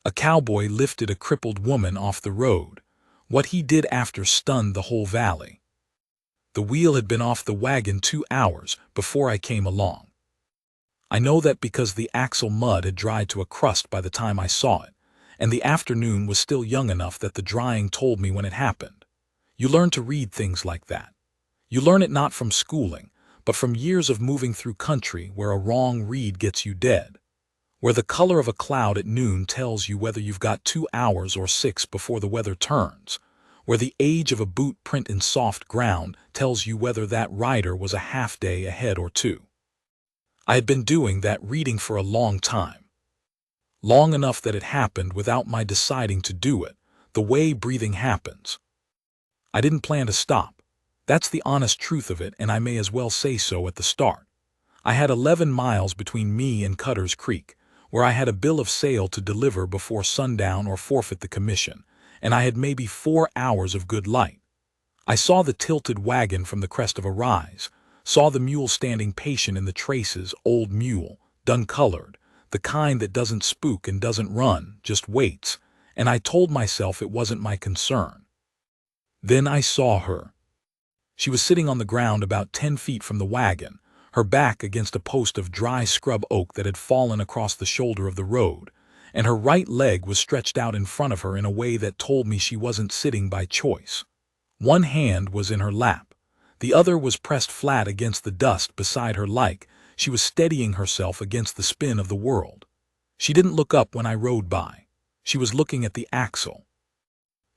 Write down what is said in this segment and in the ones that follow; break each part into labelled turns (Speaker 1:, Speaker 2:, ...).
Speaker 1: A cowboy lifted a crippled woman off the road. What he did after stunned the whole valley. The wheel had been off the wagon 2 hours before I came along. I know that because the axle mud had dried to a crust by the time I saw it, and the afternoon was still young enough that the drying told me when it happened. You learn to read things like that. You learn it not from schooling, but from years of moving through country where a wrong read gets you dead. Where the color of a cloud at noon tells you whether you've got 2 hours or 6 before the weather turns. Where the age of a boot print in soft ground tells you whether that rider was a half day ahead or 2. I had been doing that reading for a long time. Long enough that it happened without my deciding to do it, the way breathing happens. I didn't plan to stop. That's the honest truth of it, and I may as well say so at the start. I had 11 miles between me and Cutter's Creek, where I had a bill of sale to deliver before sundown or forfeit the commission, and I had maybe 4 hours of good light. I saw the tilted wagon from the crest of a rise, saw the mule standing patient in the traces, old mule, dun-colored, the kind that doesn't spook and doesn't run, just waits, and I told myself it wasn't my concern. Then I saw her. She was sitting on the ground about 10 feet from the wagon, her back against a post of dry scrub oak that had fallen across the shoulder of the road, and her right leg was stretched out in front of her in a way that told me she wasn't sitting by choice. One hand was in her lap. The other was pressed flat against the dust beside her like she was steadying herself against the spin of the world. She didn't look up when I rode by. She was looking at the axle.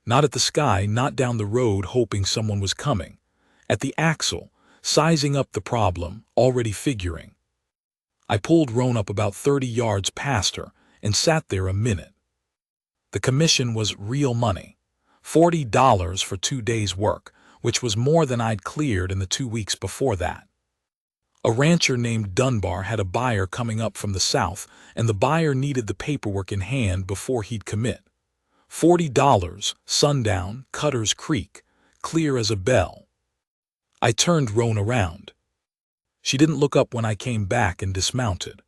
Speaker 1: Not at the sky, not down the road hoping someone was coming. At the axle, sizing up the problem, already figuring. I pulled Roan up about 30 yards past her and sat there a minute. The commission was real money. $40 for 2 days' work, which was more than I'd cleared in the 2 weeks before that. A rancher named Dunbar had a buyer coming up from the south, and the buyer needed the paperwork in hand before he'd commit. $40, sundown, Cutter's Creek, clear as a bell. I turned Roan around. She didn't look up when I came back and dismounted.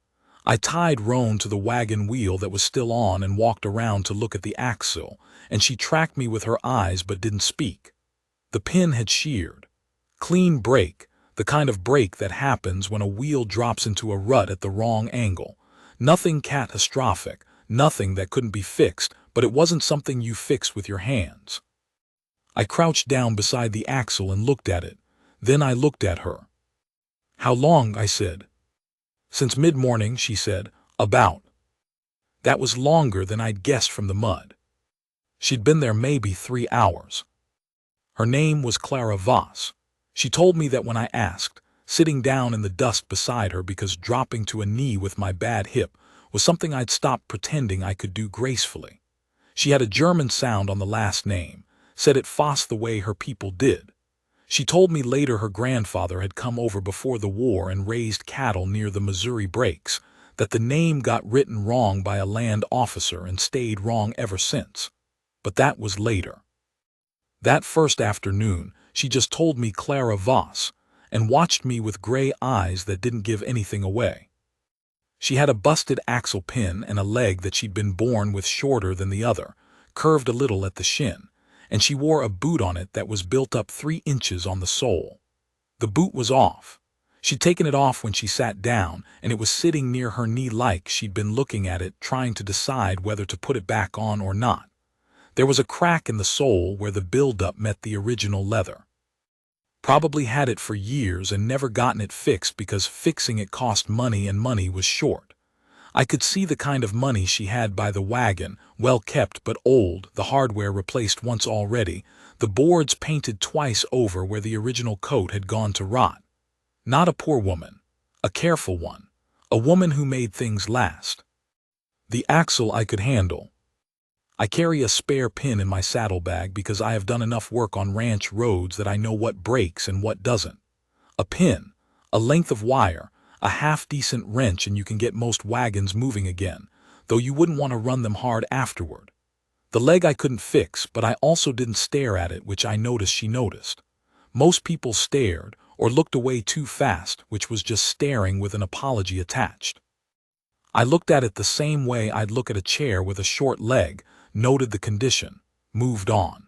Speaker 1: I tied Roan to the wagon wheel that was still on and walked around to look at the axle, and she tracked me with her eyes but didn't speak. The pin had sheared. Clean break, the kind of break that happens when a wheel drops into a rut at the wrong angle. Nothing catastrophic, nothing that couldn't be fixed, but it wasn't something you fix with your hands. I crouched down beside the axle and looked at it. Then I looked at her. "How long?" I said. "Since mid-morning," she said. "About." That was longer than I'd guessed from the mud. She'd been there maybe 3 hours. Her name was Clara Voss. She told me that when I asked, sitting down in the dust beside her because dropping to a knee with my bad hip was something I'd stopped pretending I could do gracefully. She had a German sound on the last name, said it Voss the way her people did. She told me later her grandfather had come over before the war and raised cattle near the Missouri Breaks, that the name got written wrong by a land officer and stayed wrong ever since. But that was later. That first afternoon, she just told me Clara Voss, and watched me with gray eyes that didn't give anything away. She had a busted axle pin and a leg that she'd been born with shorter than the other, curved a little at the shin, and she wore a boot on it that was built up 3 inches on the sole. The boot was off. She'd taken it off when she sat down, and it was sitting near her knee like she'd been looking at it, trying to decide whether to put it back on or not. There was a crack in the sole where the buildup met the original leather. Probably had it for years and never gotten it fixed because fixing it cost money and money was short. I could see the kind of money she had by the wagon, well kept but old, the hardware replaced once already, the boards painted twice over where the original coat had gone to rot. Not a poor woman, a careful one, a woman who made things last. The axle I could handle. I carry a spare pin in my saddlebag because I have done enough work on ranch roads that I know what breaks and what doesn't. A pin, a length of wire, a half-decent wrench, and you can get most wagons moving again, though you wouldn't want to run them hard afterward. The leg I couldn't fix, but I also didn't stare at it, which I noticed she noticed. Most people stared or looked away too fast, which was just staring with an apology attached. I looked at it the same way I'd look at a chair with a short leg, noted the condition, moved on.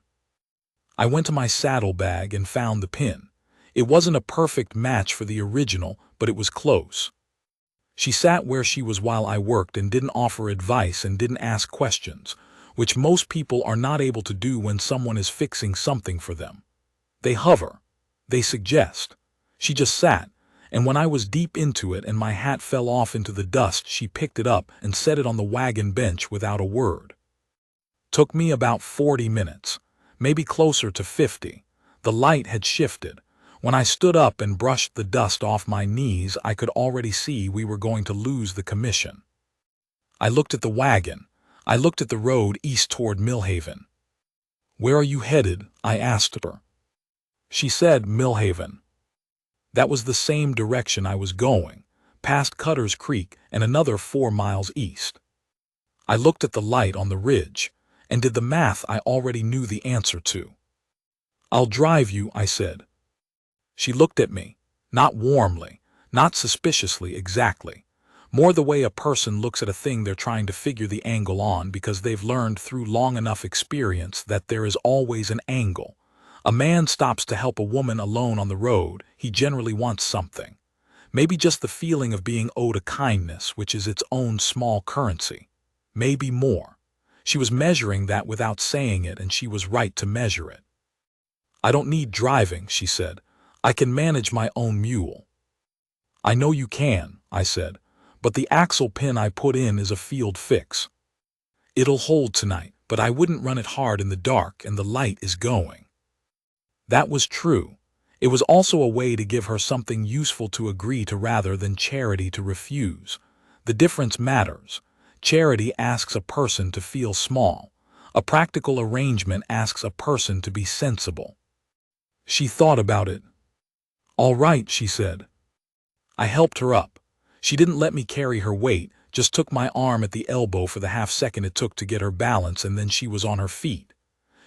Speaker 1: I went to my saddlebag and found the pin. It wasn't a perfect match for the original, but it was close. She sat where she was while I worked and didn't offer advice and didn't ask questions, which most people are not able to do when someone is fixing something for them. They hover. They suggest. She just sat, and when I was deep into it and my hat fell off into the dust, she picked it up and set it on the wagon bench without a word. Took me about 40 minutes, maybe closer to 50. The light had shifted. When I stood up and brushed the dust off my knees, I could already see we were going to lose the commission. I looked at the wagon. I looked at the road east toward Millhaven. "Where are you headed?" I asked her. She said Millhaven. That was the same direction I was going, past Cutter's Creek and another 4 miles east. I looked at the light on the ridge and did the math I already knew the answer to. "I'll drive you," I said. She looked at me, not warmly, not suspiciously exactly, more the way a person looks at a thing they're trying to figure the angle on because they've learned through long enough experience that there is always an angle. A man stops to help a woman alone on the road, he generally wants something. Maybe just the feeling of being owed a kindness, which is its own small currency. Maybe more. She was measuring that without saying it, and she was right to measure it. "I don't need driving," she said. "I can manage my own mule." "I know you can," I said, "but the axle pin I put in is a field fix. It'll hold tonight, but I wouldn't run it hard in the dark, and the light is going." That was true. It was also a way to give her something useful to agree to rather than charity to refuse. The difference matters. Charity asks a person to feel small. A practical arrangement asks a person to be sensible. She thought about it. "All right," she said. I helped her up. She didn't let me carry her weight, just took my arm at the elbow for the half second it took to get her balance, and then she was on her feet.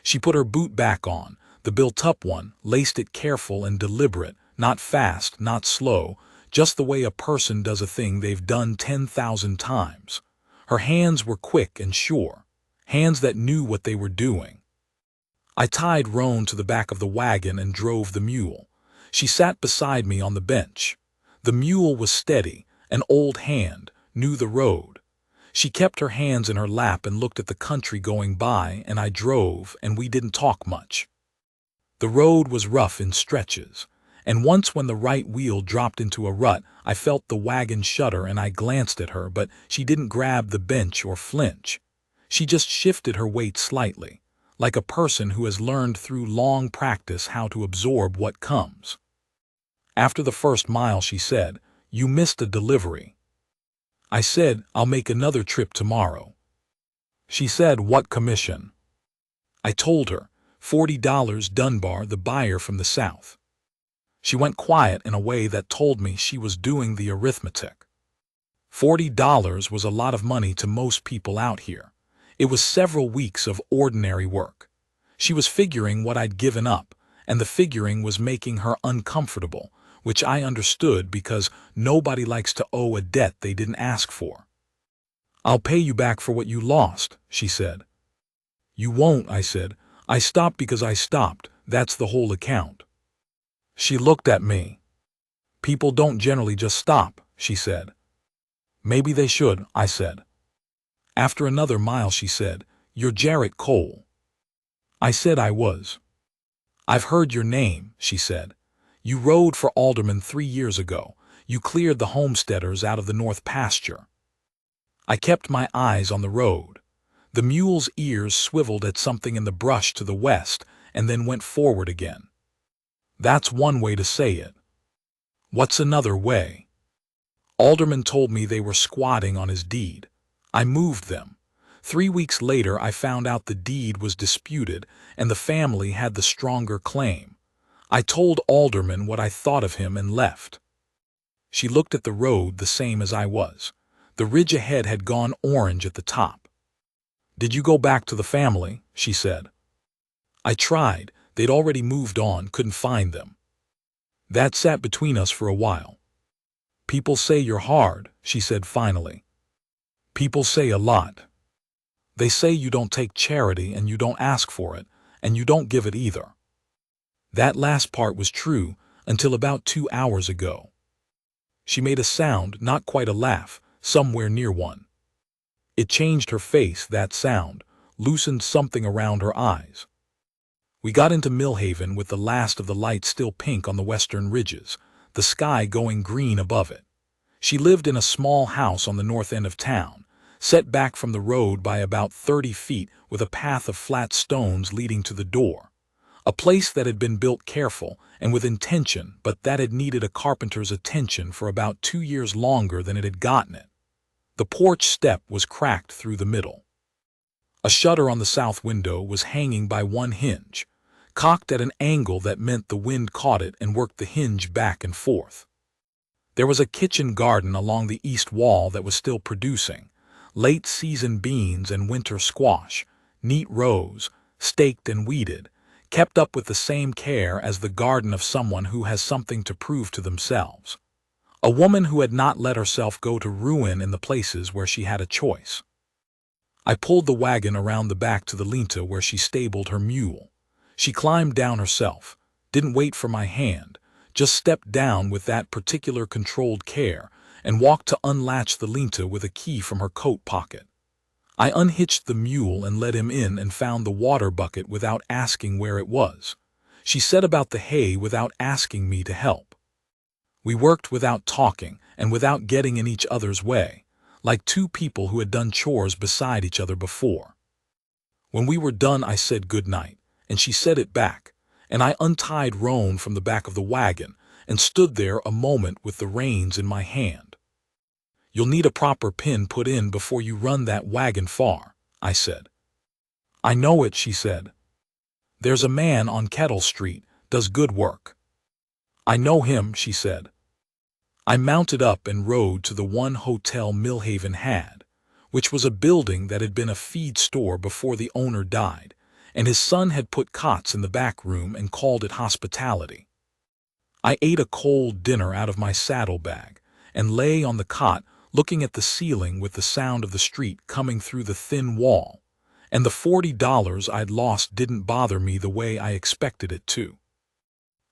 Speaker 1: She put her boot back on, the built-up one, laced it careful and deliberate, not fast, not slow, just the way a person does a thing they've done 10,000 times. Her hands were quick and sure, hands that knew what they were doing. I tied Roan to the back of the wagon and drove the mule. She sat beside me on the bench. The mule was steady, an old hand, knew the road. She kept her hands in her lap and looked at the country going by, and I drove, and we didn't talk much. The road was rough in stretches, and once when the right wheel dropped into a rut, I felt the wagon shudder and I glanced at her, but she didn't grab the bench or flinch. She just shifted her weight slightly, like a person who has learned through long practice how to absorb what comes. After the first mile, she said, "You missed a delivery." I said, "I'll make another trip tomorrow." She said, "What commission?" I told her, $40 Dunbar, the buyer from the south. She went quiet in a way that told me she was doing the arithmetic. $40 was a lot of money to most people out here. It was several weeks of ordinary work. She was figuring what I'd given up, and the figuring was making her uncomfortable, which I understood because nobody likes to owe a debt they didn't ask for. "I'll pay you back for what you lost," she said. "You won't," I said. "I stopped because I stopped. That's the whole account." She looked at me. "People don't generally just stop," she said. "Maybe they should," I said. After another mile, she said, "You're Jarrett Cole." I said I was. "I've heard your name," she said. "You rode for alderman 3 years ago. You cleared the homesteaders out of the north pasture." I kept my eyes on the road. The mule's ears swiveled at something in the brush to the west and then went forward again. That's one way to say it. What's another way? Alderman told me they were squatting on his deed. I moved them. 3 weeks later, I found out the deed was disputed and the family had the stronger claim. I told Alderman what I thought of him and left. She looked at the road the same as I was. The ridge ahead had gone orange at the top. "Did you go back to the family?" she said. I tried. They'd already moved on, couldn't find them. That sat between us for a while. "People say you're hard," she said finally. People say a lot. They say you don't take charity and you don't ask for it, and you don't give it either. That last part was true until about 2 hours ago. She made a sound, not quite a laugh, somewhere near one. It changed her face, that sound, loosened something around her eyes. We got into Millhaven with the last of the light still pink on the western ridges, the sky going green above it. She lived in a small house on the north end of town, set back from the road by about 30 feet with a path of flat stones leading to the door. A place that had been built careful and with intention, but that had needed a carpenter's attention for about 2 years longer than it had gotten it. The porch step was cracked through the middle. A shutter on the south window was hanging by one hinge, cocked at an angle that meant the wind caught it and worked the hinge back and forth. There was a kitchen garden along the east wall that was still producing late-season beans and winter squash, neat rows, staked and weeded, kept up with the same care as the garden of someone who has something to prove to themselves. A woman who had not let herself go to ruin in the places where she had a choice. I pulled the wagon around the back to the linta where she stabled her mule. She climbed down herself, didn't wait for my hand, just stepped down with that particular controlled care and walked to unlatch the linta with a key from her coat pocket. I unhitched the mule and let him in and found the water bucket without asking where it was. She set about the hay without asking me to help. We worked without talking and without getting in each other's way, like two people who had done chores beside each other before. When we were done, I said good night, and she said it back, and I untied Roan from the back of the wagon and stood there a moment with the reins in my hand. "You'll need a proper pin put in before you run that wagon far," I said. "I know it," she said. "There's a man on Kettle Street, does good work." "I know him," she said. I mounted up and rode to the one hotel Millhaven had, which was a building that had been a feed store before the owner died, and his son had put cots in the back room and called it hospitality. I ate a cold dinner out of my saddlebag and lay on the cot looking at the ceiling with the sound of the street coming through the thin wall, and the $40 I'd lost didn't bother me the way I expected it to.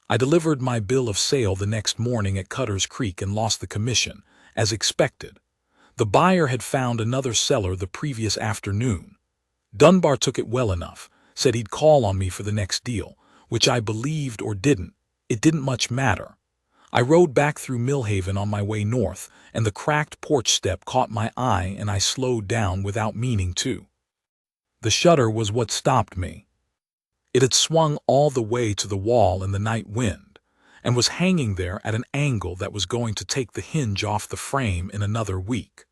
Speaker 1: I delivered my bill of sale the next morning at Cutter's Creek and lost the commission, as expected. The buyer had found another seller the previous afternoon. Dunbar took it well enough, said he'd call on me for the next deal, which I believed or didn't. It didn't much matter. I rode back through Millhaven on my way north, and the cracked porch step caught my eye and I slowed down without meaning to. The shutter was what stopped me. It had swung all the way to the wall in the night wind, and was hanging there at an angle that was going to take the hinge off the frame in another week.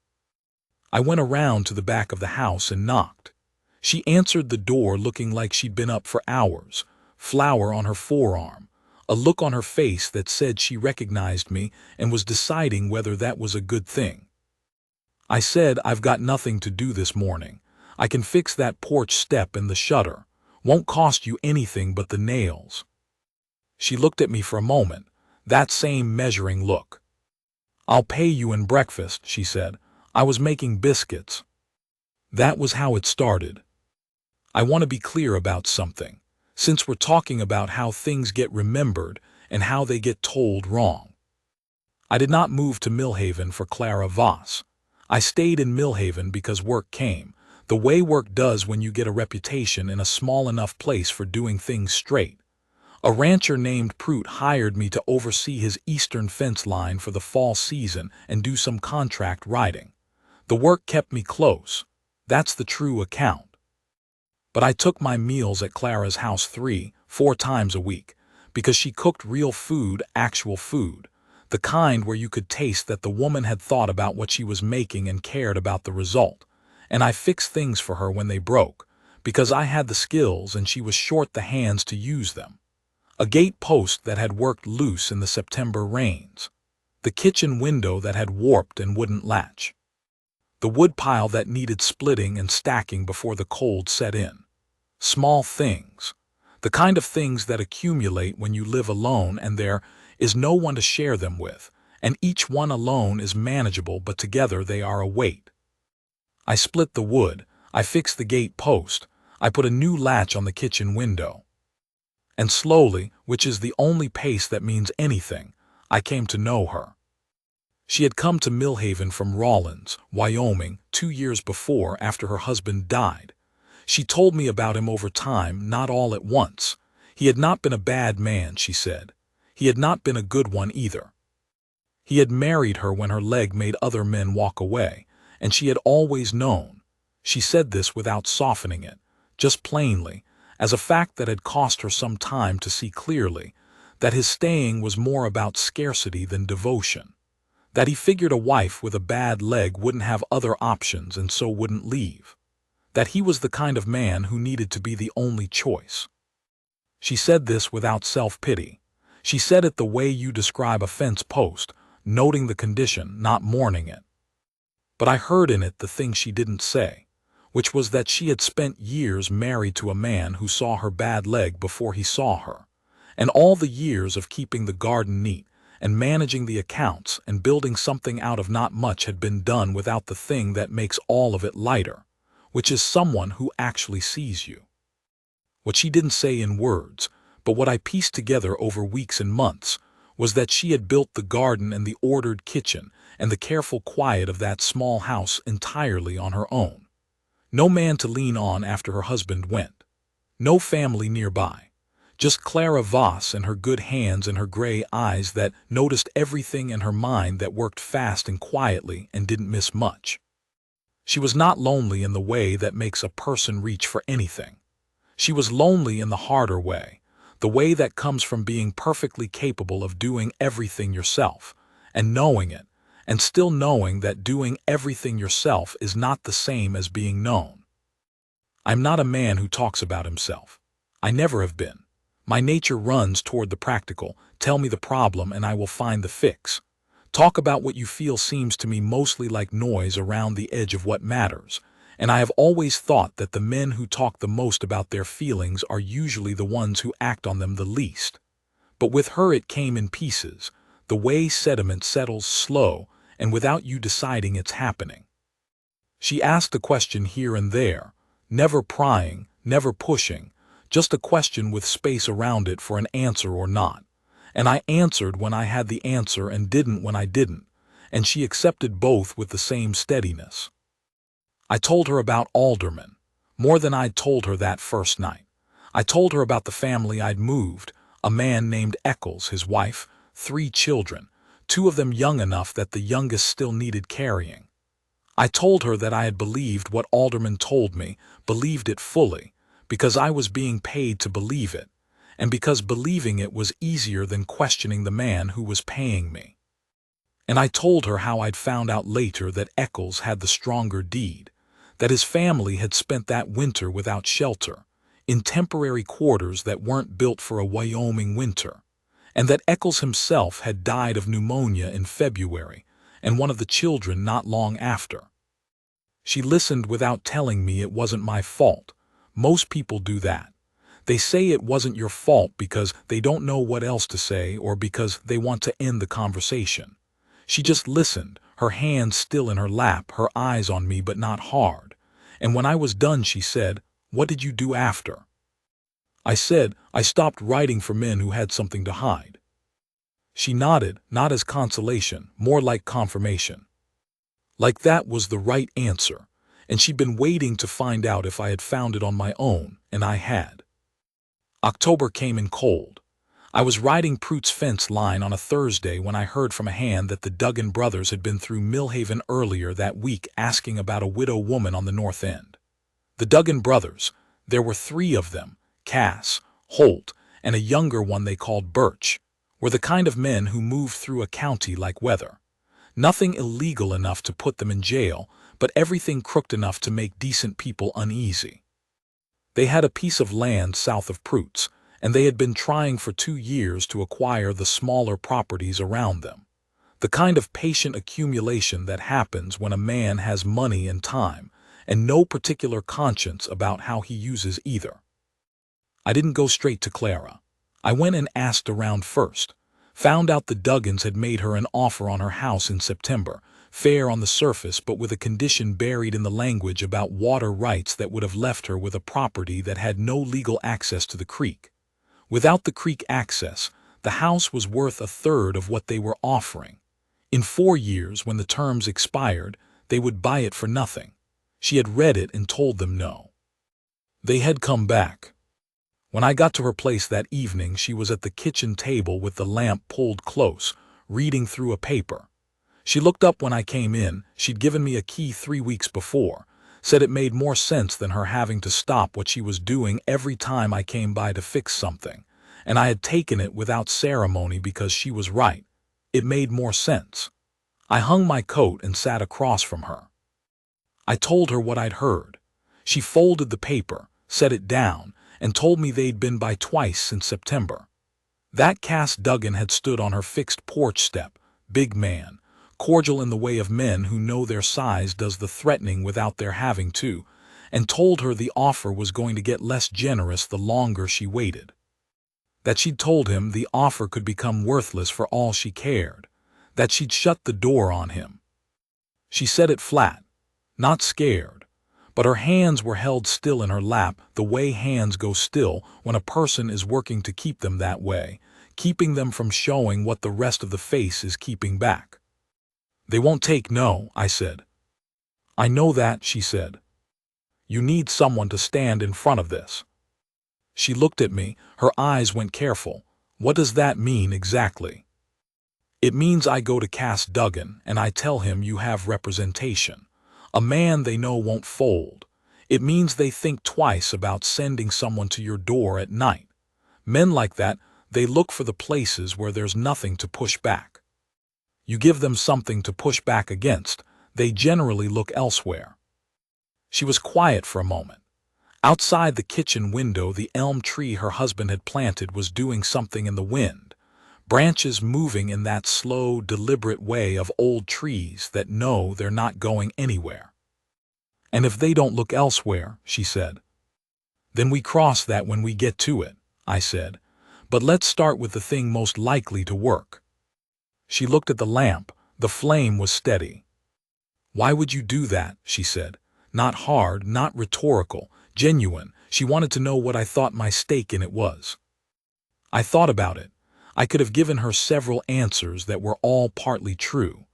Speaker 1: I went around to the back of the house and knocked. She answered the door looking like she'd been up for hours, flour on her forearm, a look on her face that said she recognized me and was deciding whether that was a good thing. I said, "I've got nothing to do this morning. I can fix that porch step and the shutter. Won't cost you anything but the nails." She looked at me for a moment, that same measuring look. "I'll pay you in breakfast," she said. "I was making biscuits." That was how it started. I want to be clear about something, since we're talking about how things get remembered and how they get told wrong. I did not move to Millhaven for Clara Voss. I stayed in Millhaven because work came, the way work does when you get a reputation in a small enough place for doing things straight. A rancher named Prout hired me to oversee his eastern fence line for the fall season and do some contract riding. The work kept me close. That's the true account. But I took my meals at Clara's house 3-4 times a week, because she cooked real food, actual food, the kind where you could taste that the woman had thought about what she was making and cared about the result. And I fixed things for her when they broke, because I had the skills and she was short the hands to use them. A gate post that had worked loose in the September rains. The kitchen window that had warped and wouldn't latch. The woodpile that needed splitting and stacking before the cold set in. Small things. The kind of things that accumulate when you live alone and there is no one to share them with, and each one alone is manageable but together they are a weight. I split the wood, I fixed the gate post, I put a new latch on the kitchen window. And slowly, which is the only pace that means anything, I came to know her. She had come to Millhaven from Rawlins, Wyoming, 2 years before after her husband died. She told me about him over time, not all at once. He had not been a bad man, she said. He had not been a good one either. He had married her when her leg made other men walk away, and she had always known. She said this without softening it, just plainly, as a fact that had cost her some time to see clearly, that his staying was more about scarcity than devotion. That he figured a wife with a bad leg wouldn't have other options and so wouldn't leave. That he was the kind of man who needed to be the only choice. She said this without self-pity. She said it the way you describe a fence post, noting the condition, not mourning it. But I heard in it the thing she didn't say, which was that she had spent years married to a man who saw her bad leg before he saw her, and all the years of keeping the garden neat, and managing the accounts and building something out of not much had been done without the thing that makes all of it lighter, which is someone who actually sees you. What she didn't say in words, but what I pieced together over weeks and months, was that she had built the garden and the ordered kitchen and the careful quiet of that small house entirely on her own. No man to lean on after her husband went. No family nearby. Just Clara Voss and her good hands and her gray eyes that noticed everything in her mind, that worked fast and quietly and didn't miss much. She was not lonely in the way that makes a person reach for anything. She was lonely in the harder way, the way that comes from being perfectly capable of doing everything yourself, and knowing it, and still knowing that doing everything yourself is not the same as being known. I'm not a man who talks about himself. I never have been. My nature runs toward the practical. Tell me the problem and I will find the fix. Talk about what you feel seems to me mostly like noise around the edge of what matters, and I have always thought that the men who talk the most about their feelings are usually the ones who act on them the least. But with her it came in pieces, the way sediment settles slow and without you deciding it's happening. She asked a question here and there, never prying, never pushing, just a question with space around it for an answer or not. And I answered when I had the answer and didn't when I didn't, and she accepted both with the same steadiness. I told her about Alderman, more than I'd told her that first night. I told her about the family I'd moved, a man named Eccles, his wife, 3 children, 2 of them young enough that the youngest still needed carrying. I told her that I had believed what Alderman told me, believed it fully, because I was being paid to believe it, and because believing it was easier than questioning the man who was paying me. And I told her how I'd found out later that Eccles had the stronger deed, that his family had spent that winter without shelter, in temporary quarters that weren't built for a Wyoming winter, and that Eccles himself had died of pneumonia in February, and one of the children not long after. She listened without telling me it wasn't my fault. Most people do that. They say it wasn't your fault because they don't know what else to say or because they want to end the conversation. She just listened, her hands still in her lap, her eyes on me but not hard. And when I was done she said, "What did you do after?" I said, "I stopped writing for men who had something to hide." She nodded, not as consolation, more like confirmation. Like that was the right answer, and she'd been waiting to find out if I had found it on my own, and I had. October came in cold. I was riding Prute's fence line on a Thursday when I heard from a hand that the Duggan brothers had been through Millhaven earlier that week asking about a widow woman on the north end. The Duggan brothers, there were 3 of them, Cass, Holt, and a younger one they called Birch, were the kind of men who moved through a county like weather. Nothing illegal enough to put them in jail, but everything crooked enough to make decent people uneasy. They had a piece of land south of Prute's, and they had been trying for 2 years to acquire the smaller properties around them. The kind of patient accumulation that happens when a man has money and time, and no particular conscience about how he uses either. I didn't go straight to Clara. I went and asked around first. Found out the Duggans had made her an offer on her house in September, fair on the surface but with a condition buried in the language about water rights that would have left her with a property that had no legal access to the creek. Without the creek access, the house was worth a third of what they were offering. In 4 years, when the terms expired, they would buy it for nothing. She had read it and told them no. They had come back. When I got to her place that evening, she was at the kitchen table with the lamp pulled close, reading through a paper. She looked up when I came in. She'd given me a key 3 weeks before, said it made more sense than her having to stop what she was doing every time I came by to fix something, and I had taken it without ceremony because she was right. It made more sense. I hung my coat and sat across from her. I told her what I'd heard. She folded the paper, set it down, and told me they'd been by twice since September. That Cass Duggan had stood on her fixed porch step, big man, cordial in the way of men who know their size does the threatening without their having to, and told her the offer was going to get less generous the longer she waited. That she'd told him the offer could become worthless for all she cared, that she'd shut the door on him. She said it flat, not scared, but her hands were held still in her lap the way hands go still when a person is working to keep them that way, keeping them from showing what the rest of the face is keeping back. "They won't take no," I said. "I know that," she said. "You need someone to stand in front of this." She looked at me, her eyes went careful. "What does that mean exactly?" "It means I go to Cass Duggan and I tell him you have representation. A man they know won't fold. It means they think twice about sending someone to your door at night. Men like that, they look for the places where there's nothing to push back. You give them something to push back against, they generally look elsewhere." She was quiet for a moment. Outside the kitchen window, the elm tree her husband had planted was doing something in the wind, branches moving in that slow, deliberate way of old trees that know they're not going anywhere. "And if they don't look elsewhere," she said. "Then we cross that when we get to it," I said. "But let's start with the thing most likely to work." She looked at the lamp. The flame was steady. "Why would you do that?" she said. Not hard, not rhetorical, genuine. She wanted to know what I thought my stake in it was. I thought about it. I could have given her several answers that were all partly true.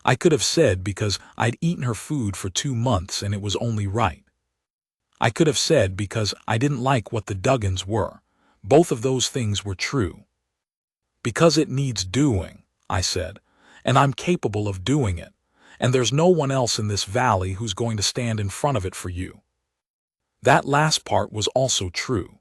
Speaker 1: I could have said because I'd eaten her food for 2 months and it was only right. I could have said because I didn't like what the Duggans were. Both of those things were true. "Because it needs doing," I said, "and I'm capable of doing it, and there's no one else in this valley who's going to stand in front of it for you." That last part was also true.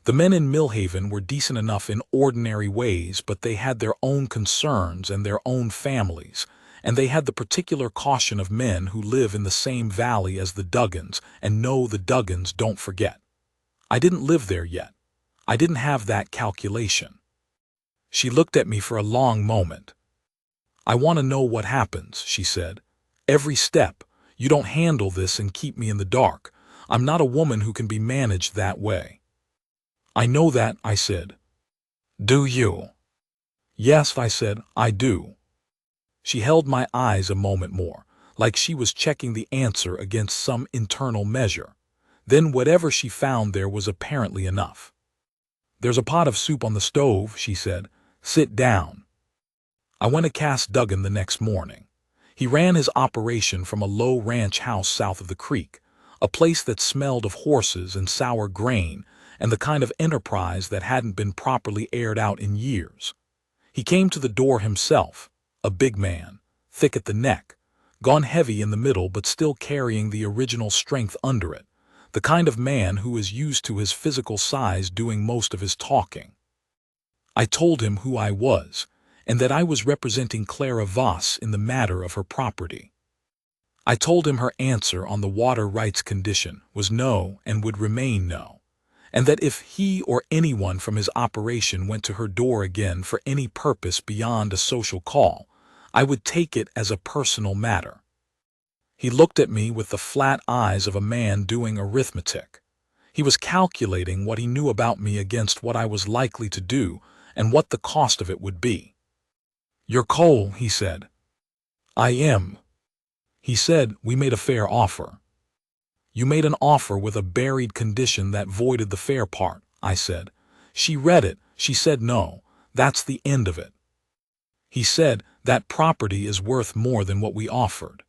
Speaker 1: The men in Millhaven were decent enough in ordinary ways, but they had their own concerns and their own families, and they had the particular caution of men who live in the same valley as the Duggans and know the Duggans don't forget. I didn't live there yet. I didn't have that calculation. She looked at me for a long moment. "I want to know what happens," she said. "Every step. You don't handle this and keep me in the dark. I'm not a woman who can be managed that way." "I know that," I said. "Do you?" "Yes," I said, "I do." She held my eyes a moment more, like she was checking the answer against some internal measure. Then whatever she found there was apparently enough. "There's a pot of soup on the stove," she said. "Sit down." I went to Cass Duggan the next morning. He ran his operation from a low ranch house south of the creek, a place that smelled of horses and sour grain and the kind of enterprise that hadn't been properly aired out in years. He came to the door himself, a big man, thick at the neck, gone heavy in the middle but still carrying the original strength under it, the kind of man who is used to his physical size doing most of his talking. I told him who I was, and that I was representing Clara Voss in the matter of her property. I told him her answer on the water rights condition was no and would remain no, and that if he or anyone from his operation went to her door again for any purpose beyond a social call, I would take it as a personal matter. He looked at me with the flat eyes of a man doing arithmetic. He was calculating what he knew about me against what I was likely to do and what the cost of it would be. "You're cold," he said. "I am." He said, "We made a fair offer." "You made an offer with a buried condition that voided the fair part," I said. "She read it. She said no. That's the end of it." He said, "That property is worth more than what we offered."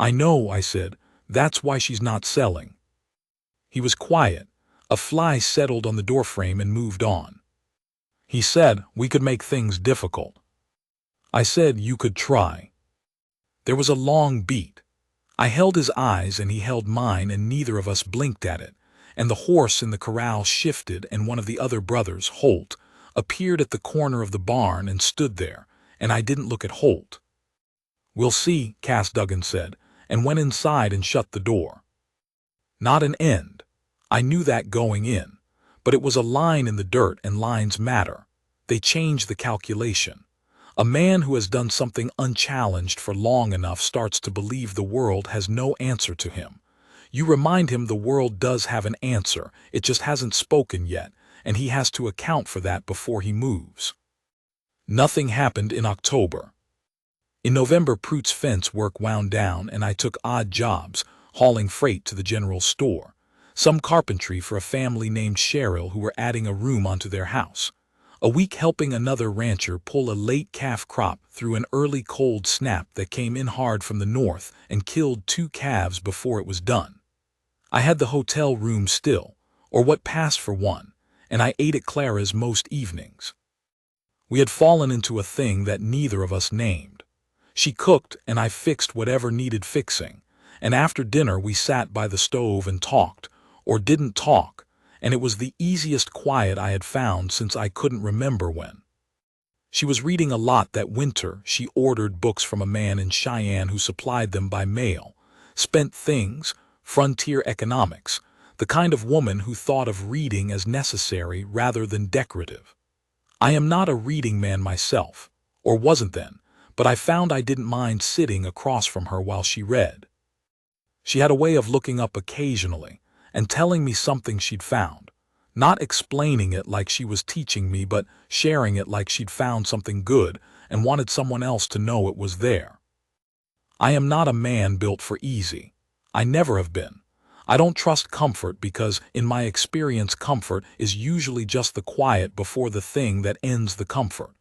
Speaker 1: "I know," I said. "That's why she's not selling." He was quiet. A fly settled on the doorframe and moved on. He said, "We could make things difficult." I said, "You could try." There was a long beat. I held his eyes and he held mine, and neither of us blinked at it, and the horse in the corral shifted, and one of the other brothers, Holt, appeared at the corner of the barn and stood there, and I didn't look at Holt. "We'll see," Cass Duggan said, and went inside and shut the door. Not an end. I knew that going in, but it was a line in the dirt, and lines matter. They change the calculation. A man who has done something unchallenged for long enough starts to believe the world has no answer to him. You remind him the world does have an answer, it just hasn't spoken yet, and he has to account for that before he moves. Nothing happened in October. In November, Prute's fence work wound down, and I took odd jobs, hauling freight to the general store, some carpentry for a family named Cheryl who were adding a room onto their house, a week helping another rancher pull a late calf crop through an early cold snap that came in hard from the north and killed 2 calves before it was done. I had the hotel room still, or what passed for one, and I ate at Clara's most evenings. We had fallen into a thing that neither of us named. She cooked and I fixed whatever needed fixing, and after dinner we sat by the stove and talked, or didn't talk, and it was the easiest quiet I had found since I couldn't remember when. She was reading a lot that winter. She ordered books from a man in Cheyenne who supplied them by mail. Spent things, frontier economics, the kind of woman who thought of reading as necessary rather than decorative. I am not a reading man myself, or wasn't then, but I found I didn't mind sitting across from her while she read. She had a way of looking up occasionally and telling me something she'd found, not explaining it like she was teaching me, but sharing it like she'd found something good and wanted someone else to know it was there. I am not a man built for easy. I never have been. I don't trust comfort because, in my experience, comfort is usually just the quiet before the thing that ends the comfort.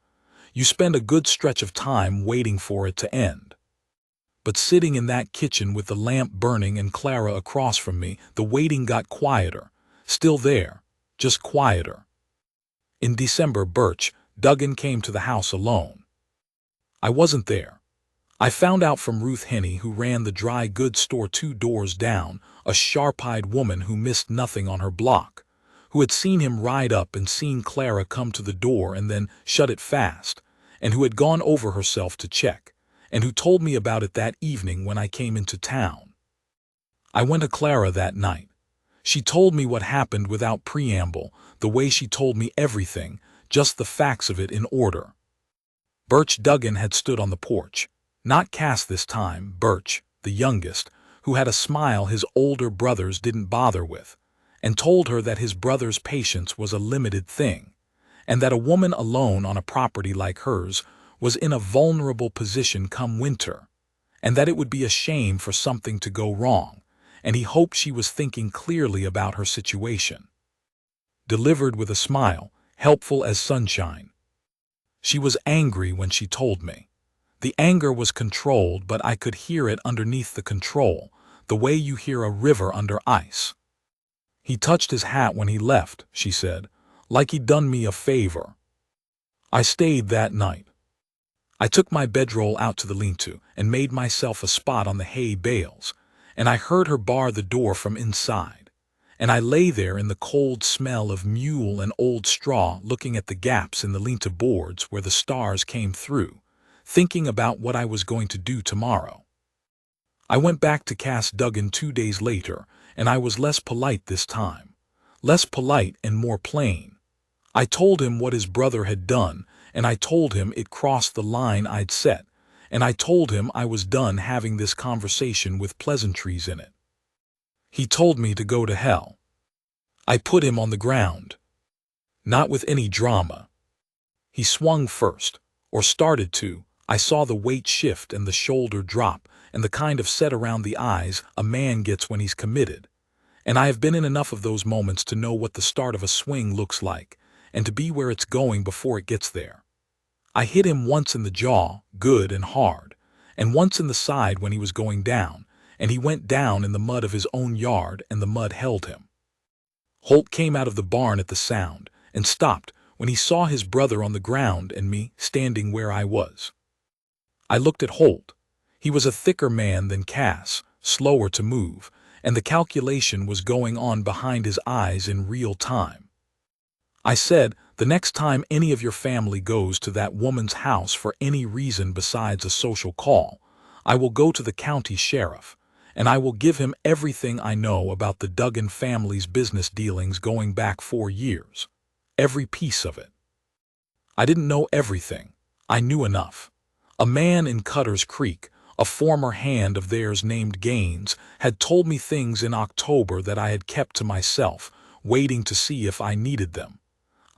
Speaker 1: You spend a good stretch of time waiting for it to end. But sitting in that kitchen with the lamp burning and Clara across from me, the waiting got quieter. Still there, just quieter. In December, Duggan came to the house alone. I wasn't there. I found out from Ruth Henney, who ran the dry goods store 2 doors down, a sharp-eyed woman who missed nothing on her block, who had seen him ride up and seen Clara come to the door and then shut it fast, and who had gone over herself to check, and who told me about it that evening when I came into town. I went to Clara that night. She told me what happened without preamble, the way she told me everything, just the facts of it in order. Duggan had stood on the porch. Not Cass this time, the youngest, who had a smile his older brothers didn't bother with, and told her that his brother's patience was a limited thing, and that a woman alone on a property like hers was in a vulnerable position come winter, and that it would be a shame for something to go wrong, and he hoped she was thinking clearly about her situation. Delivered with a smile, helpful as sunshine. She was angry when she told me. The anger was controlled, but I could hear it underneath the control, the way you hear a river under ice. "He touched his hat when he left," she said, "like he'd done me a favor." I stayed that night. I took my bedroll out to the lean-to and made myself a spot on the hay bales, and I heard her bar the door from inside, and I lay there in the cold smell of mule and old straw looking at the gaps in the lean-to boards where the stars came through, thinking about what I was going to do tomorrow. I went back to Cass Duggan 2 days later, and I was less polite this time. Less polite and more plain. I told him what his brother had done, and I told him it crossed the line I'd set, and I told him I was done having this conversation with pleasantries in it. He told me to go to hell. I put him on the ground. Not with any drama. He swung first, or started to. I saw the weight shift and the shoulder drop, and the kind of set around the eyes a man gets when he's committed. And I have been in enough of those moments to know what the start of a swing looks like, and to be where it's going before it gets there. I hit him once in the jaw, good and hard, and once in the side when he was going down, and he went down in the mud of his own yard and the mud held him. Holt came out of the barn at the sound, and stopped when he saw his brother on the ground and me standing where I was. I looked at Holt. He was a thicker man than Cass, slower to move, and the calculation was going on behind his eyes in real time. I said, "The next time any of your family goes to that woman's house for any reason besides a social call, I will go to the county sheriff, and I will give him everything I know about the Duggan family's business dealings going back 4 years. Every piece of it." I didn't know everything. I knew enough. A man in Cutter's Creek, a former hand of theirs named Gaines, had told me things in October that I had kept to myself, waiting to see if I needed them.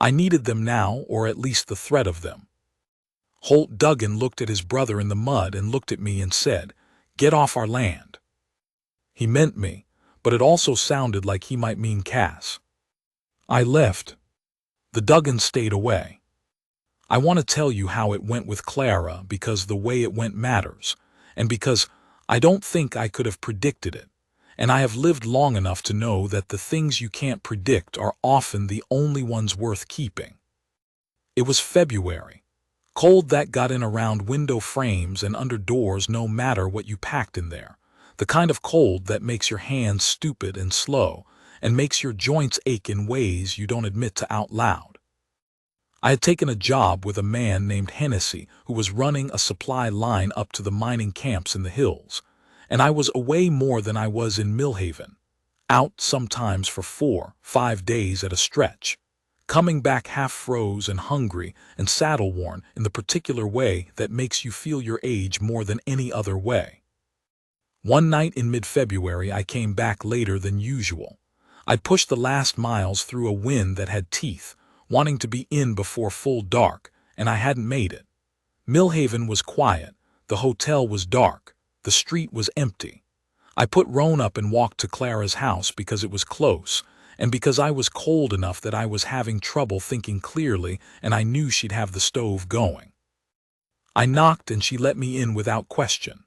Speaker 1: I needed them now, or at least the threat of them. Holt Duggan looked at his brother in the mud and looked at me and said, "Get off our land." He meant me, but it also sounded like he might mean Cass. I left. The Duggans stayed away. I want to tell you how it went with Clara because the way it went matters, and because I don't think I could have predicted it, and I have lived long enough to know that the things you can't predict are often the only ones worth keeping. It was February, cold that got in around window frames and under doors no matter what you packed in there, the kind of cold that makes your hands stupid and slow and makes your joints ache in ways you don't admit to out loud. I had taken a job with a man named Hennessy who was running a supply line up to the mining camps in the hills, and I was away more than I was in Millhaven, out sometimes for 4-5 days at a stretch, coming back half froze and hungry and saddle-worn in the particular way that makes you feel your age more than any other way. One night in mid-February I came back later than usual. I'd pushed the last miles through a wind that had teeth, wanting to be in before full dark, and I hadn't made it. Millhaven was quiet, the hotel was dark, the street was empty. I put Roan up and walked to Clara's house because it was close, and because I was cold enough that I was having trouble thinking clearly and I knew she'd have the stove going. I knocked and she let me in without question.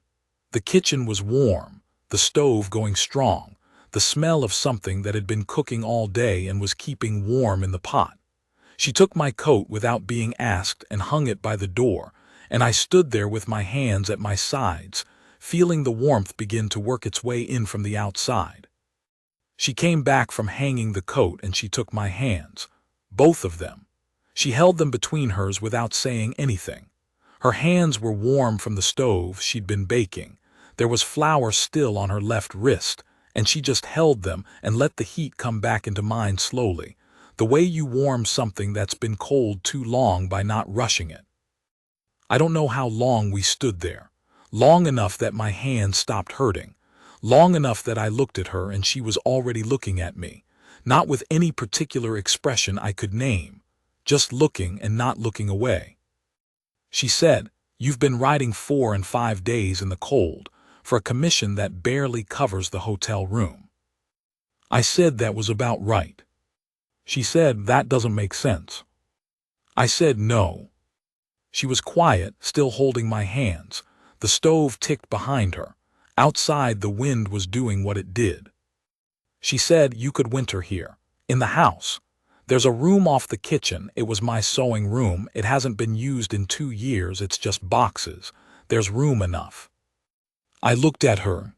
Speaker 1: The kitchen was warm, the stove going strong, the smell of something that had been cooking all day and was keeping warm in the pot. She took my coat without being asked and hung it by the door, and I stood there with my hands at my sides, feeling the warmth begin to work its way in from the outside. She came back from hanging the coat and she took my hands, both of them. She held them between hers without saying anything. Her hands were warm from the stove she'd been baking. There was flour still on her left wrist, and she just held them and let the heat come back into mine slowly, the way you warm something that's been cold too long by not rushing it. I don't know how long we stood there. Long enough that my hands stopped hurting. Long enough that I looked at her and she was already looking at me, not with any particular expression I could name, just looking and not looking away. She said, "You've been riding 4 and 5 days in the cold for a commission that barely covers the hotel room." I said that was about right. She said, "That doesn't make sense." I said no. She was quiet, still holding my hands. The stove ticked behind her. Outside the wind was doing what it did. She said, "You could winter here, in the house. There's a room off the kitchen. It was my sewing room. It hasn't been used in 2 years. It's just boxes. There's room enough." I looked at her.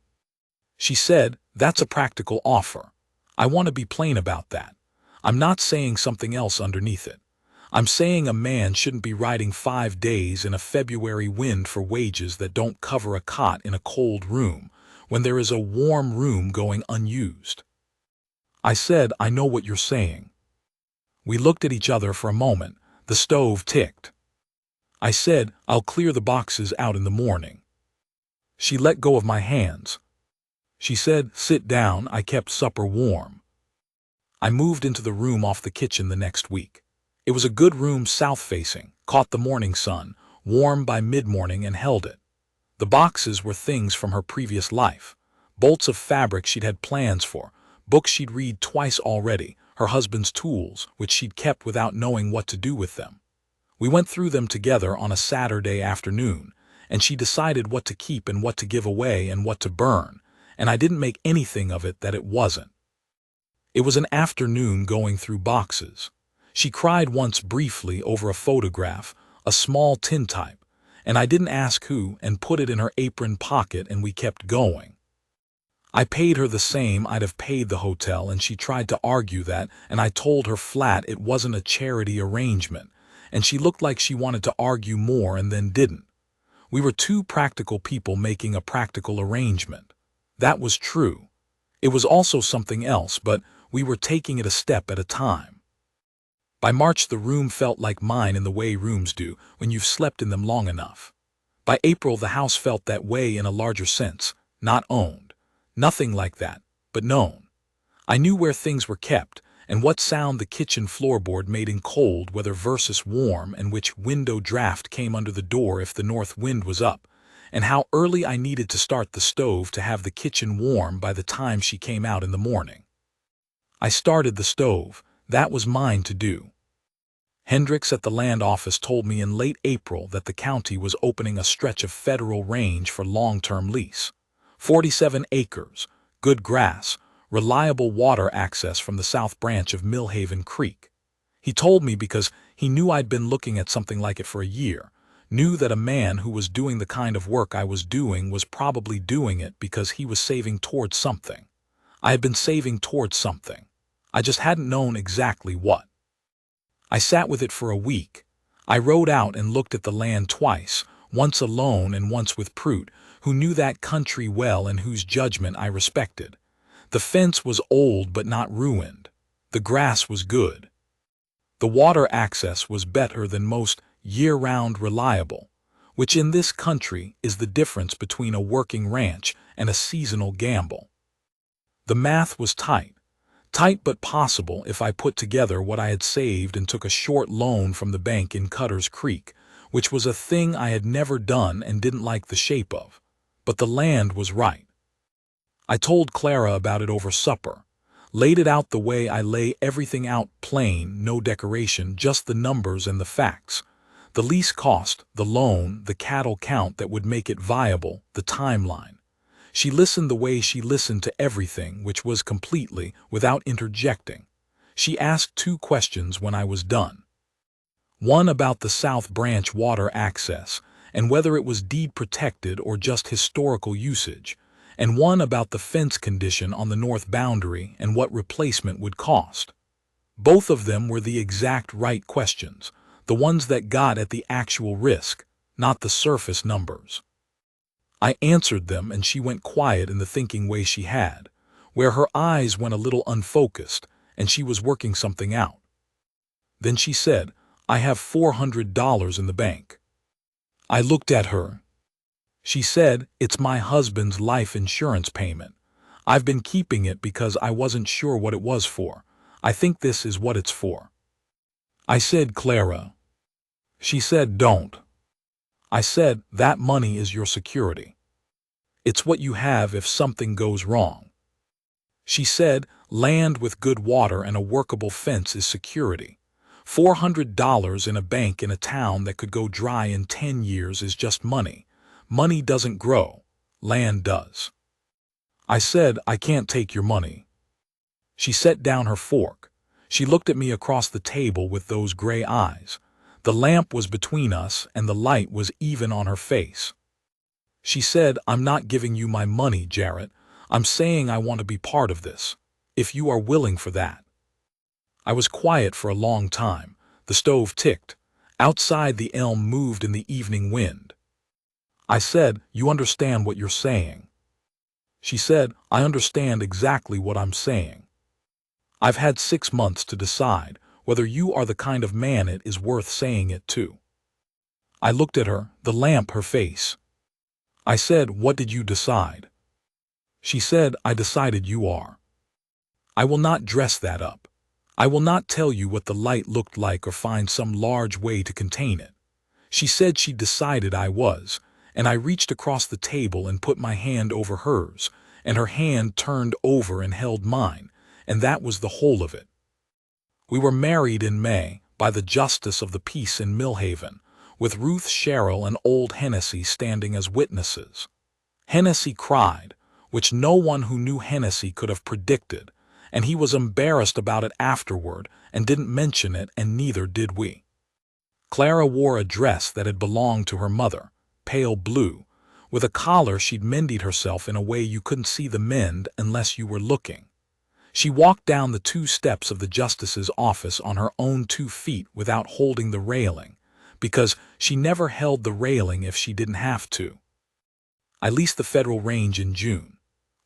Speaker 1: She said, "That's a practical offer. I want to be plain about that. I'm not saying something else underneath it. I'm saying a man shouldn't be riding 5 days in a February wind for wages that don't cover a cot in a cold room when there is a warm room going unused." I said, "I know what you're saying." We looked at each other for a moment. The stove ticked. I said, "I'll clear the boxes out in the morning." She let go of my hands. She said, "Sit down. I kept supper warm." I moved into the room off the kitchen the next week. It was a good room south-facing, caught the morning sun, warm by mid-morning and held it. The boxes were things from her previous life. Bolts of fabric she'd had plans for, books she'd read twice already, her husband's tools, which she'd kept without knowing what to do with them. We went through them together on a Saturday afternoon, and she decided what to keep and what to give away and what to burn, and I didn't make anything of it that it wasn't. It was an afternoon going through boxes. She cried once briefly over a photograph, a small tintype, and I didn't ask who and put it in her apron pocket and we kept going. I paid her the same I'd have paid the hotel and she tried to argue that, and I told her flat it wasn't a charity arrangement, and she looked like she wanted to argue more and then didn't. We were two practical people making a practical arrangement. That was true. It was also something else, but we were taking it a step at a time. By March the room felt like mine in the way rooms do when you've slept in them long enough. By April the house felt that way in a larger sense, not owned. Nothing like that, but known. I knew where things were kept, and what sound the kitchen floorboard made in cold weather versus warm, and which window draft came under the door if the north wind was up, and how early I needed to start the stove to have the kitchen warm by the time she came out in the morning. I started the stove. That was mine to do. Hendricks at the land office told me in late April that the county was opening a stretch of federal range for long-term lease. 47 acres, good grass, reliable water access from the south branch of Millhaven Creek. He told me because he knew I'd been looking at something like it for a year, knew that a man who was doing the kind of work I was doing was probably doing it because he was saving towards something. I had been saving towards something. I just hadn't known exactly what. I sat with it for a week. I rode out and looked at the land twice, once alone and once with Prout, who knew that country well and whose judgment I respected. The fence was old but not ruined. The grass was good. The water access was better than most, year-round reliable, which in this country is the difference between a working ranch and a seasonal gamble. The math was tight but possible if I put together what I had saved and took a short loan from the bank in Cutter's Creek, which was a thing I had never done and didn't like the shape of. But the land was right. I told Clara about it over supper, laid it out the way I lay everything out plain, no decoration, just the numbers and the facts. The lease cost, the loan, the cattle count that would make it viable, the timeline. She listened the way she listened to everything, which was completely, without interjecting. She asked 2 questions when I was done. One about the South Branch water access, and whether it was deed protected or just historical usage, and one about the fence condition on the north boundary and what replacement would cost. Both of them were the exact right questions, the ones that got at the actual risk, not the surface numbers. I answered them and she went quiet in the thinking way she had, where her eyes went a little unfocused and she was working something out. Then she said, "I have $400 in the bank." I looked at her. She said, "It's my husband's life insurance payment. I've been keeping it because I wasn't sure what it was for. I think this is what it's for." I said, "Clara." She said, "Don't." I said, "That money is your security. It's what you have if something goes wrong." She said, "Land with good water and a workable fence is security. $400 in a bank in a town that could go dry in 10 years is just money. Money doesn't grow. Land does." I said, "I can't take your money." She set down her fork. She looked at me across the table with those gray eyes. The lamp was between us and the light was even on her face. She said, "I'm not giving you my money, Jarrett. I'm saying I want to be part of this, if you are willing for that." I was quiet for a long time. The stove ticked. Outside the elm moved in the evening wind. I said, "You understand what you're saying?" She said, "I understand exactly what I'm saying. I've had 6 months to decide whether you are the kind of man it is worth saying it to." I looked at her, the lamp her face. I said, "What did you decide?" She said, "I decided you are." I will not dress that up. I will not tell you what the light looked like or find some large way to contain it. She said she decided I was, and I reached across the table and put my hand over hers, and her hand turned over and held mine, and that was the whole of it. We were married in May by the Justice of the Peace in Millhaven, with Ruth Sherrill and old Hennessy standing as witnesses. Hennessy cried, which no one who knew Hennessy could have predicted, and he was embarrassed about it afterward and didn't mention it, and neither did we. Clara wore a dress that had belonged to her mother, pale blue, with a collar she'd mended herself in a way you couldn't see the mend unless you were looking. She walked down the 2 steps of the justice's office on her own 2 feet without holding the railing, because she never held the railing if she didn't have to. I leased the federal range in June.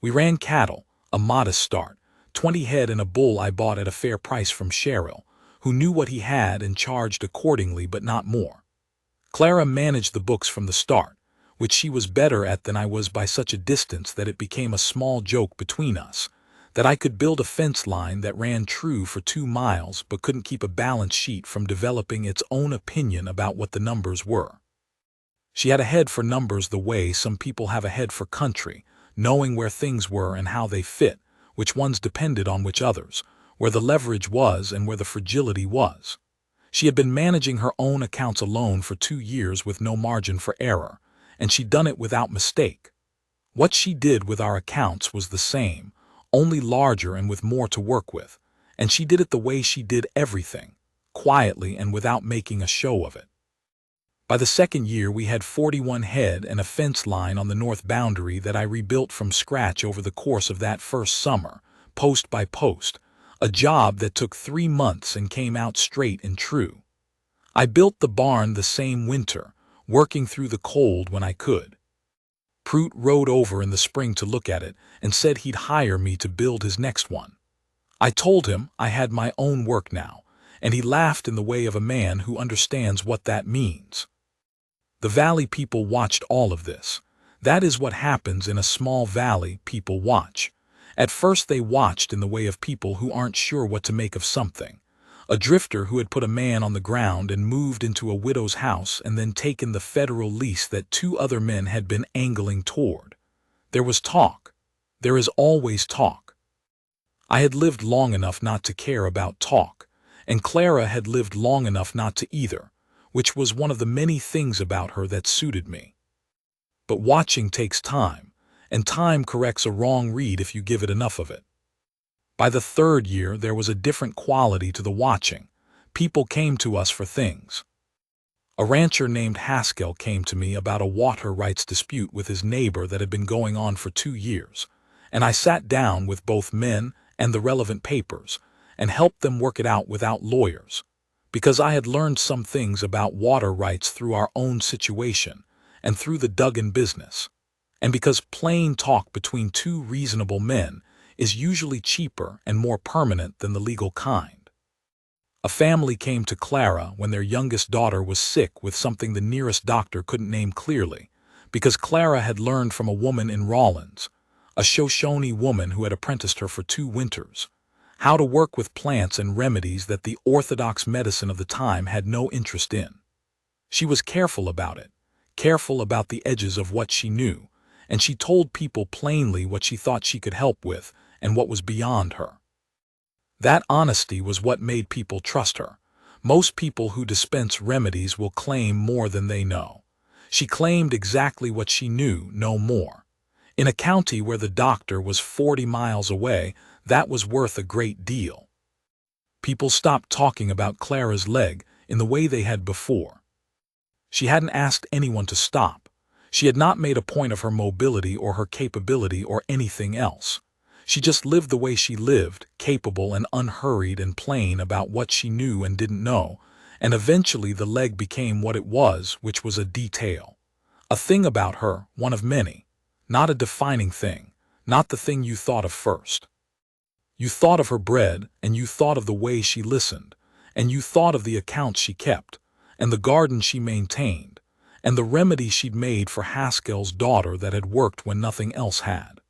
Speaker 1: We ran cattle, a modest start, 20 head and a bull I bought at a fair price from Sherrill, who knew what he had and charged accordingly but not more. Clara managed the books from the start, which she was better at than I was by such a distance that it became a small joke between us, that I could build a fence line that ran true for 2 miles but couldn't keep a balance sheet from developing its own opinion about what the numbers were. She had a head for numbers the way some people have a head for country, knowing where things were and how they fit, which ones depended on which others, where the leverage was and where the fragility was. She had been managing her own accounts alone for 2 years with no margin for error, and she'd done it without mistake. What she did with our accounts was the same, only larger and with more to work with, and she did it the way she did everything, quietly and without making a show of it. By the 2nd year we had 41 head and a fence line on the north boundary that I rebuilt from scratch over the course of that first summer, post by post, a job that took 3 months and came out straight and true. I built the barn the same winter, working through the cold when I could. Prout rode over in the spring to look at it and said he'd hire me to build his next one. I told him I had my own work now, and he laughed in the way of a man who understands what that means. The valley people watched all of this. That is what happens in a small valley, people watch. At first they watched in the way of people who aren't sure what to make of something. A drifter who had put a man on the ground and moved into a widow's house and then taken the federal lease that 2 other men had been angling toward. There was talk. There is always talk. I had lived long enough not to care about talk, and Clara had lived long enough not to either, which was one of the many things about her that suited me. But watching takes time, and time corrects a wrong read if you give it enough of it. By the 3rd year there was a different quality to the watching. People came to us for things. A rancher named Haskell came to me about a water rights dispute with his neighbor that had been going on for 2 years, and I sat down with both men and the relevant papers and helped them work it out without lawyers, because I had learned some things about water rights through our own situation and through the Duggan business, and because plain talk between 2 reasonable men is usually cheaper and more permanent than the legal kind. A family came to Clara when their youngest daughter was sick with something the nearest doctor couldn't name clearly, because Clara had learned from a woman in Rawlins, a Shoshone woman who had apprenticed her for 2 winters, how to work with plants and remedies that the orthodox medicine of the time had no interest in. She was careful about it, careful about the edges of what she knew, and she told people plainly what she thought she could help with and what was beyond her. That honesty was what made people trust her. Most people who dispense remedies will claim more than they know. She claimed exactly what she knew, no more. In a county where the doctor was 40 miles away, that was worth a great deal. People stopped talking about Clara's leg in the way they had before. She hadn't asked anyone to stop. She had not made a point of her mobility or her capability or anything else. She just lived the way she lived, capable and unhurried and plain about what she knew and didn't know, and eventually the leg became what it was, which was a detail. A thing about her, one of many. Not a defining thing, not the thing you thought of first. You thought of her bread, and you thought of the way she listened, and you thought of the accounts she kept, and the garden she maintained, and the remedy she'd made for Haskell's daughter that had worked when nothing else had.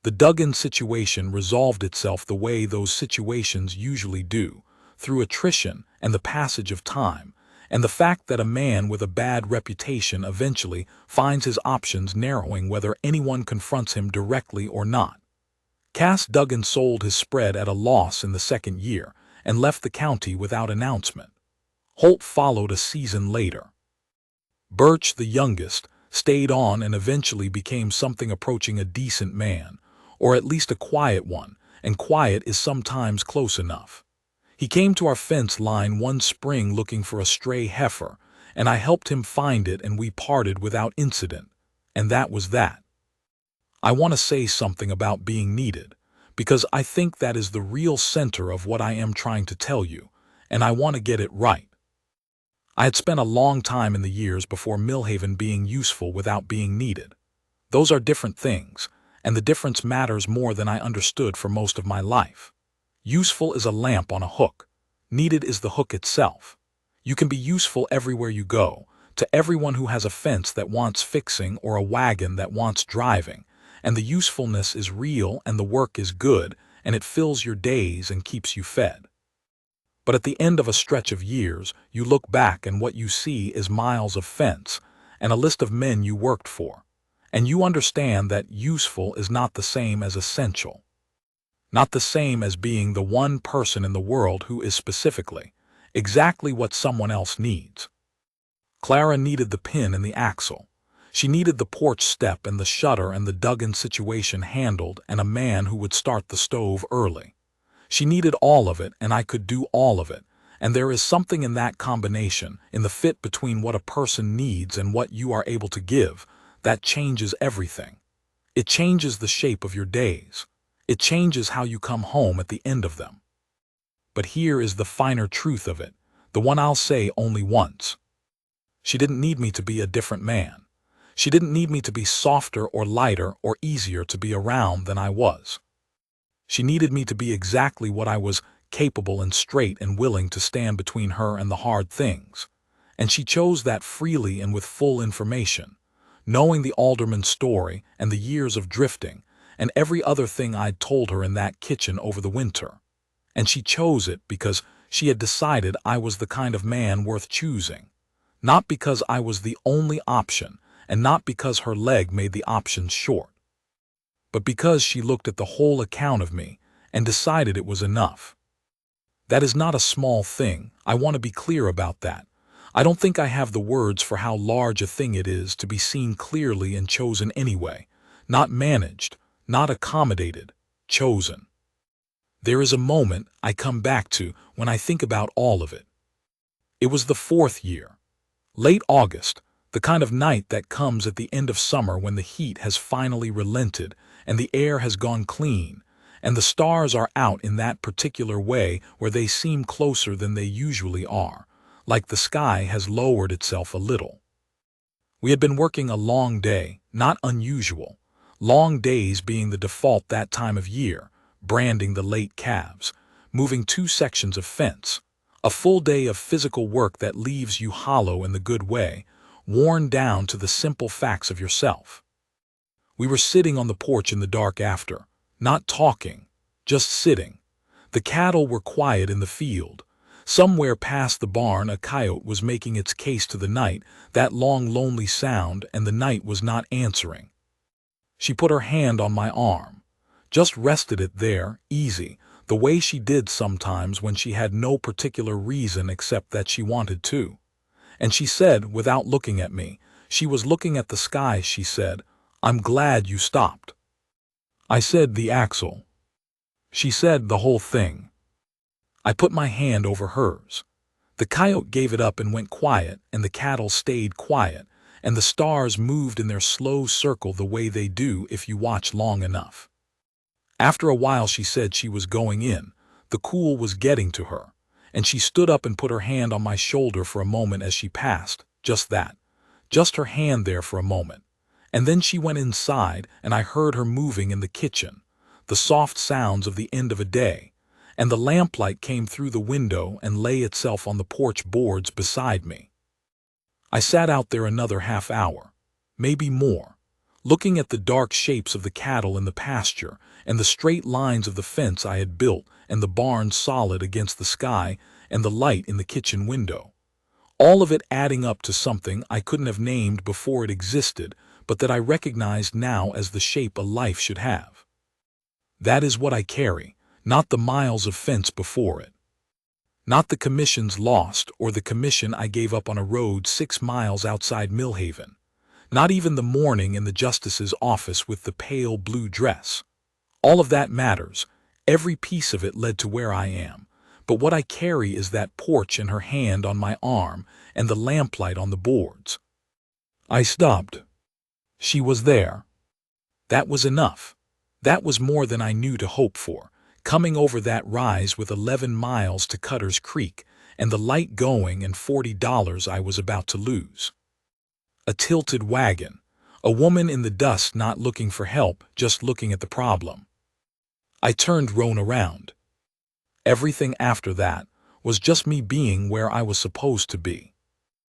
Speaker 1: The Duggan situation resolved itself the way those situations usually do, through attrition and the passage of time, and the fact that a man with a bad reputation eventually finds his options narrowing whether anyone confronts him directly or not. Cass Duggan sold his spread at a loss in the second year and left the county without announcement. Holt followed a season later. Birch, the youngest, stayed on and eventually became something approaching a decent man, or at least a quiet one, and quiet is sometimes close enough. He came to our fence line one spring looking for a stray heifer, and I helped him find it and we parted without incident, and that was that. I want to say something about being needed, because I think that is the real center of what I am trying to tell you, and I want to get it right. I had spent a long time in the years before Millhaven being useful without being needed. Those are different things, and the difference matters more than I understood for most of my life. Useful is a lamp on a hook. Needed is the hook itself. You can be useful everywhere you go, to everyone who has a fence that wants fixing or a wagon that wants driving, and the usefulness is real and the work is good, and it fills your days and keeps you fed. But at the end of a stretch of years, you look back and what you see is miles of fence and a list of men you worked for, and you understand that useful is not the same as essential. Not the same as being the one person in the world who is specifically, exactly what someone else needs. Clara needed the pin in the axle. She needed the porch step and the shutter and the Duggan situation handled and a man who would start the stove early. She needed all of it, and I could do all of it, and there is something in that combination, in the fit between what a person needs and what you are able to give, that changes everything. It changes the shape of your days. It changes how you come home at the end of them. But here is the finer truth of it, the one I'll say only once. She didn't need me to be a different man. She didn't need me to be softer or lighter or easier to be around than I was. She needed me to be exactly what I was, capable and straight and willing to stand between her and the hard things. And she chose that freely and with full information, knowing the alderman's story and the years of drifting and every other thing I'd told her in that kitchen over the winter. And she chose it because she had decided I was the kind of man worth choosing, not because I was the only option and not because her leg made the options short, but because she looked at the whole account of me and decided it was enough. That is not a small thing. I want to be clear about that. I don't think I have the words for how large a thing it is to be seen clearly and chosen anyway, not managed, not accommodated, chosen. There is a moment I come back to when I think about all of it. It was the 4th year. Late August, the kind of night that comes at the end of summer when the heat has finally relented and the air has gone clean, and the stars are out in that particular way where they seem closer than they usually are, like the sky has lowered itself a little. We had been working a long day, not unusual, long days being the default that time of year, branding the late calves, moving 2 sections of fence, a full day of physical work that leaves you hollow in the good way, worn down to the simple facts of yourself. We were sitting on the porch in the dark after, not talking, just sitting. The cattle were quiet in the field. Somewhere past the barn a coyote was making its case to the night, that long lonely sound, and the night was not answering. She put her hand on my arm, just rested it there, easy, the way she did sometimes when she had no particular reason except that she wanted to. And she said, without looking at me, she was looking at the sky, she said, "I'm glad you stopped." I said, "The axle." She said, "The whole thing." I put my hand over hers. The coyote gave it up and went quiet, and the cattle stayed quiet, and the stars moved in their slow circle the way they do if you watch long enough. After a while she said she was going in. The cool was getting to her, and she stood up and put her hand on my shoulder for a moment as she passed, just that, just her hand there for a moment. And then she went inside, and I heard her moving in the kitchen, the soft sounds of the end of a day, and the lamplight came through the window and lay itself on the porch boards beside me. I sat out there another half hour, maybe more, looking at the dark shapes of the cattle in the pasture and the straight lines of the fence I had built and the barn solid against the sky and the light in the kitchen window. All of it adding up to something I couldn't have named before it existed, but that I recognized now as the shape a life should have. That is what I carry, not the miles of fence before it. Not the commissions lost or the commission I gave up on a road 6 miles outside Millhaven. Not even the morning in the justice's office with the pale blue dress. All of that matters. Every piece of it led to where I am. But what I carry is that porch and her hand on my arm and the lamplight on the boards. I stopped. She was there. That was enough. That was more than I knew to hope for. Coming over that rise with 11 miles to Cutter's Creek and the light going and $40 I was about to lose. A tilted wagon. A woman in the dust not looking for help, just looking at the problem. I turned Roan around. Everything after that was just me being where I was supposed to be.